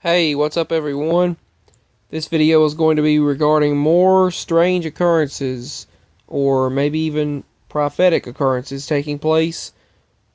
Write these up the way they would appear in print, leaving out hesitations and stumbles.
Hey, what's up everyone? This video is going to be regarding more strange occurrences, or maybe even prophetic occurrences taking place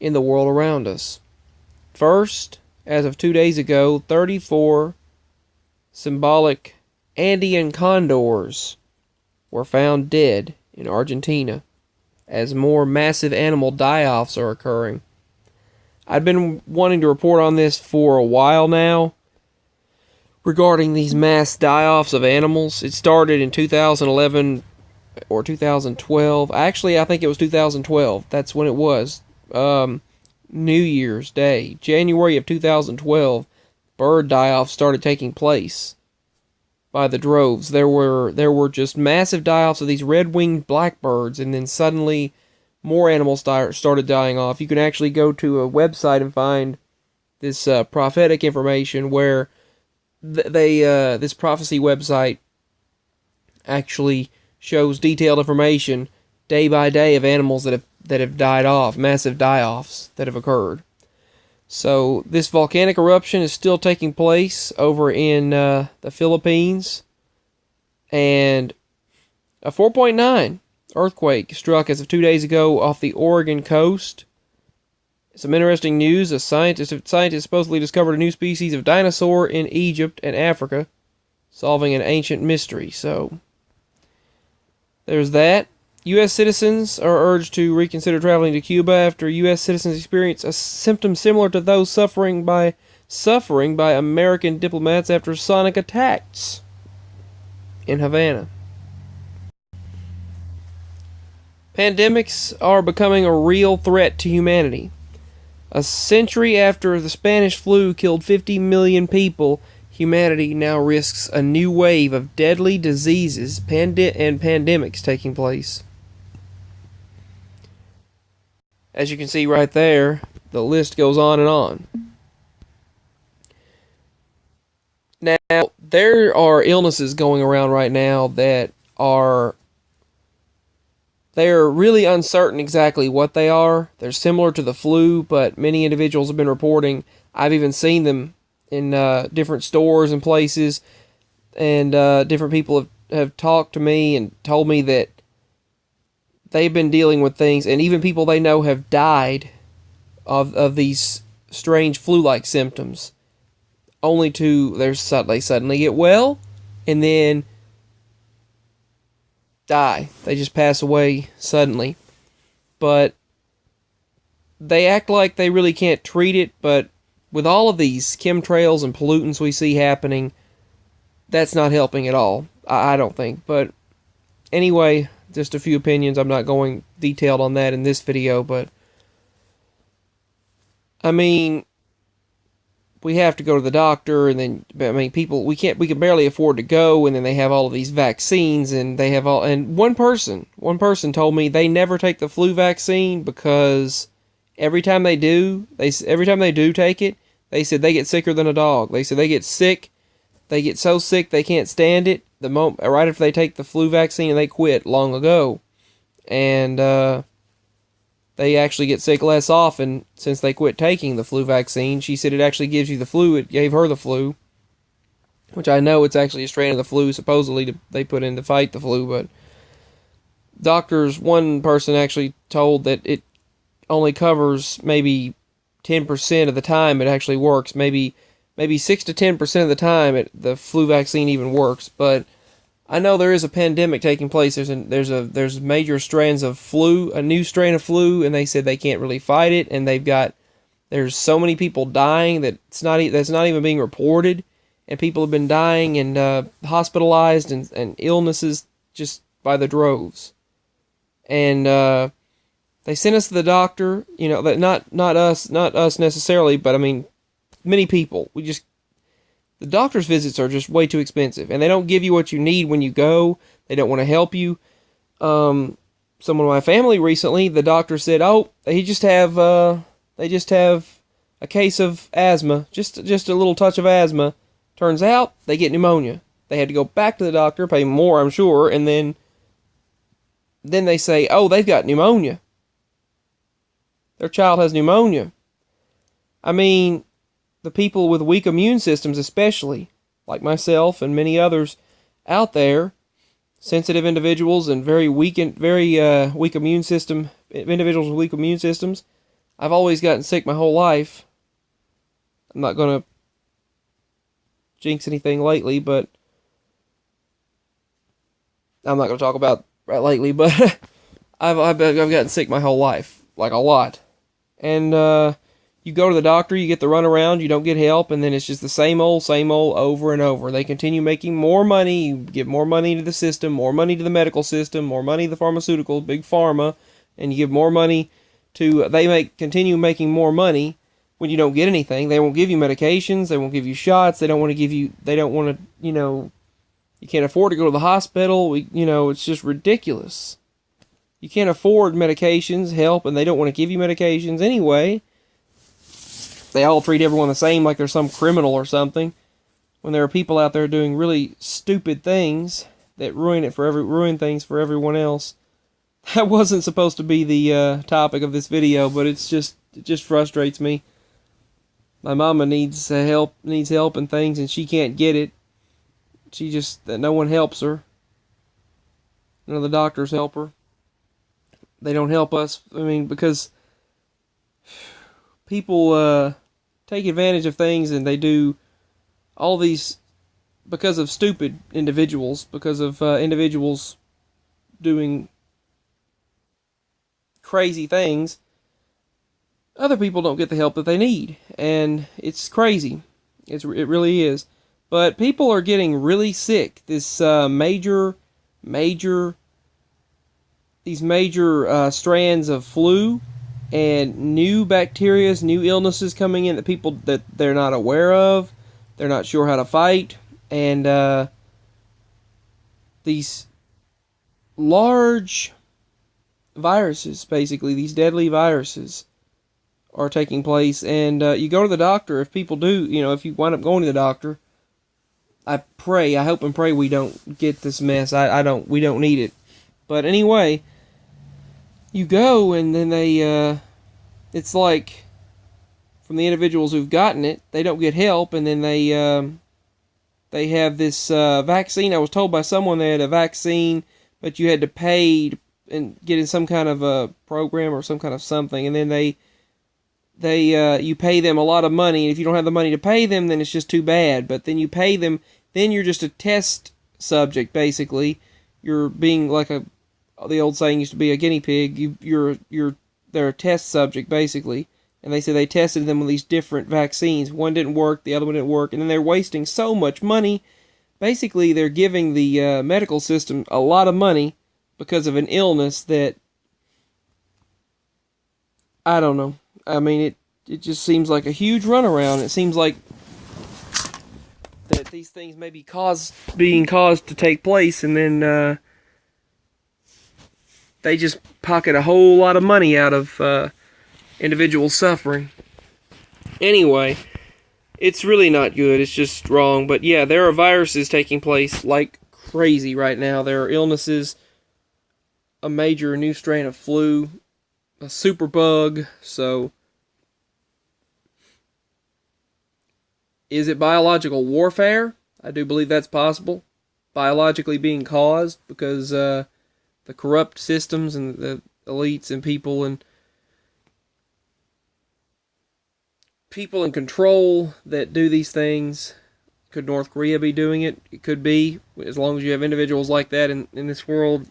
in the world around us. First, as of 2 days ago, 34 symbolic Andean condors were found dead in Argentina as more massive animal die-offs are occurring. I've been wanting to report on this for a while now, regarding these mass die-offs of animals. It started in 2011 or 2012. Actually, I think it was 2012. That's when it was. New Year's Day, January of 2012, bird die-offs started taking place by the droves. There were just massive die-offs of these red-winged blackbirds, and then suddenly more animals started dying off. You can actually go to a website and find this prophetic information where this prophecy website actually shows detailed information day by day of animals that have died off, massive die-offs that have occurred. So this volcanic eruption is still taking place over in the Philippines, and a 4.9 earthquake struck as of 2 days ago off the Oregon coast. Some interesting news. Scientists supposedly discovered a new species of dinosaur in Egypt and Africa, solving an ancient mystery. So, there's that. U.S. citizens are urged to reconsider traveling to Cuba after U.S. citizens experience a symptom similar to those suffering by American diplomats after sonic attacks in Havana. Pandemics are becoming a real threat to humanity. A century after the Spanish flu killed 50 million people, humanity now risks a new wave of deadly diseases and pandemics taking place. As you can see right there, the list goes on and on. Now, there are illnesses going around right now that they're really uncertain exactly what they are. They're similar to the flu, but many individuals have been reporting. I've even seen them in different stores and places, and different people have talked to me and told me that they've been dealing with things, and even people they know have died of these strange flu-like symptoms, only to they suddenly get well, and then die. They just pass away suddenly. But they act like they really can't treat it, but with all of these chemtrails and pollutants we see happening, that's not helping at all. I don't think. But anyway, just a few opinions. I'm not going detailed on that in this video, but I mean, we have to go to the doctor, and then people we can barely afford to go, and then they have all of these vaccines, and they have all, and one person told me they never take the flu vaccine because every time they do take it, they said they get sicker than a dog. They said they get so sick they can't stand it the moment right after they take the flu vaccine, and they quit long ago. And they actually get sick less often since they quit taking the flu vaccine. She said it actually gives you the flu. It gave her the flu, which I know it's actually a strain of the flu supposedly they put in to fight the flu, but one person actually told that it only covers maybe 10% of the time it actually works. Maybe 6 to 10% of the time the flu vaccine even works, but I know there is a pandemic taking place. There's major strands of flu, a new strain of flu, and they said they can't really fight it, and there's so many people dying that's not even being reported, and people have been dying and hospitalized and illnesses just by the droves. And they sent us to the doctor, that not us necessarily, but I mean many people. The doctor's visits are just way too expensive, and they don't give you what you need when you go. They don't want to help you. Someone in my family recently, the doctor said, "Oh, they just have a case of asthma, just a little touch of asthma." Turns out they get pneumonia. They had to go back to the doctor, pay more, I'm sure, and then they say, "Oh, they've got pneumonia. Their child has pneumonia." I mean, the people with weak immune systems, especially, like myself and many others out there, sensitive individuals and very weak weak immune system individuals with weak immune systems. I've always gotten sick my whole life. I'm not going to jinx anything lately, but I'm not going to talk about right lately, but I've gotten sick my whole life, like a lot. And you go to the doctor, you get the runaround, you don't get help, and then it's just the same old over and over. They continue making more money, you give more money to the system, more money to the medical system, more money to the pharmaceutical, big pharma, and you give more money to, continue making more money when you don't get anything. They won't give you medications, they won't give you shots, they don't want to, you can't afford to go to the hospital, it's just ridiculous. You can't afford medications, help, and they don't want to give you medications anyway. They all treat everyone the same, like they're some criminal or something, when there are people out there doing really stupid things that ruin things for everyone else. That wasn't supposed to be the topic of this video, but it just frustrates me. My mama needs help and things, and she can't get it. No one helps her. None of the doctors help her. They don't help us. Because people take advantage of things, and they do all these because of stupid individuals, because of individuals doing crazy things. Other people don't get the help that they need, and it's crazy. It really is. But people are getting really sick. This major strands of flu and new bacteria, new illnesses coming in that they're not aware of, they're not sure how to fight, and these large viruses, basically these deadly viruses, are taking place. And you go to the doctor. If people do, if you wind up going to the doctor, I hope and pray we don't get this mess. We don't need it. But anyway, you go, and then it's like, from the individuals who've gotten it, they don't get help, and then they have this vaccine. I was told by someone they had a vaccine, but you had to pay and get in some kind of a program or some kind of something, and then you pay them a lot of money, and if you don't have the money to pay them, then it's just too bad. But then you pay them, then you're just a test subject, basically. You're being like the old saying used to be, a guinea pig. They're a test subject, basically. And they said they tested them with these different vaccines. One didn't work, the other one didn't work, and then they're wasting so much money. Basically, they're giving the medical system a lot of money because of an illness that, I don't know. It just seems like a huge runaround. It seems like that these things may be being caused to take place, and then they just pocket a whole lot of money out of individuals suffering. Anyway, it's really not good. It's just wrong. But yeah, there are viruses taking place like crazy right now. There are illnesses, a major new strain of flu, a superbug. So, is it biological warfare? I do believe that's possible. Biologically being caused because the corrupt systems and the elites and people in control that do these things. Could North Korea be doing it? It could be, as long as you have individuals like that in this world,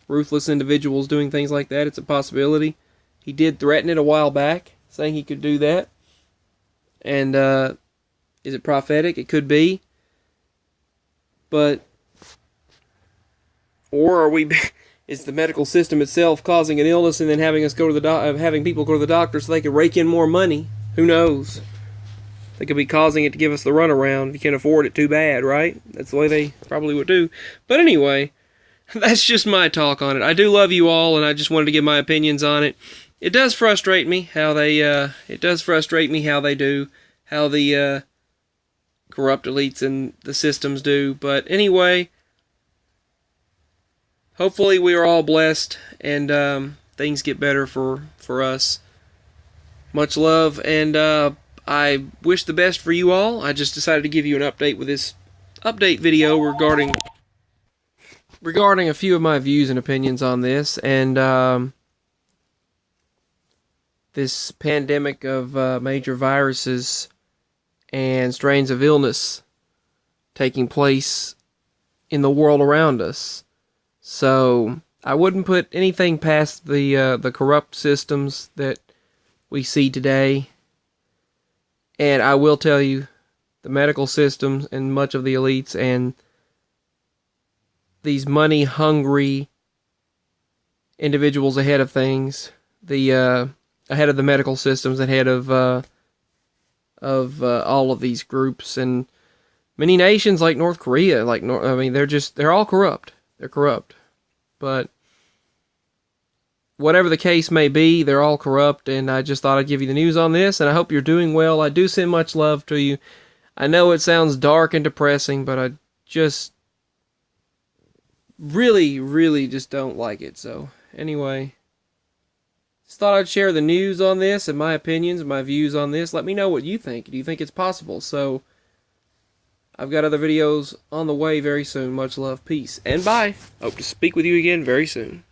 ruthless individuals doing things like that. It's a possibility. He did threaten it a while back, saying he could do that. And is it prophetic? It could be. But, or is the medical system itself causing an illness and then having people go to the doctor so they can rake in more money? Who knows? They could be causing it to give us the runaround. If you can't afford it, too bad, right? That's the way they probably would do. But anyway, that's just my talk on it. I do love you all, and I just wanted to give my opinions on it. It does frustrate me how they do, how the corrupt elites and the systems do. But anyway, hopefully we are all blessed, and things get better for us. Much love, and I wish the best for you all. I just decided to give you an update with this update video regarding a few of my views and opinions on this, and this pandemic of major viruses and strains of illness taking place in the world around us. So I wouldn't put anything past the corrupt systems that we see today. And I will tell you, the medical systems and much of the elites and these money-hungry individuals ahead of things, ahead of the medical systems, ahead of all of these groups, and many nations like North Korea, they're all corrupt. They're corrupt. But whatever the case may be, they're all corrupt, and I just thought I'd give you the news on this, and I hope you're doing well. I do send much love to you. I know it sounds dark and depressing, but I just really just don't like it. So, anyway, just thought I'd share the news on this and my opinions and my views on this. Let me know what you think. Do you think it's possible? So, I've got other videos on the way very soon. Much love, peace, and bye. Hope to speak with you again very soon.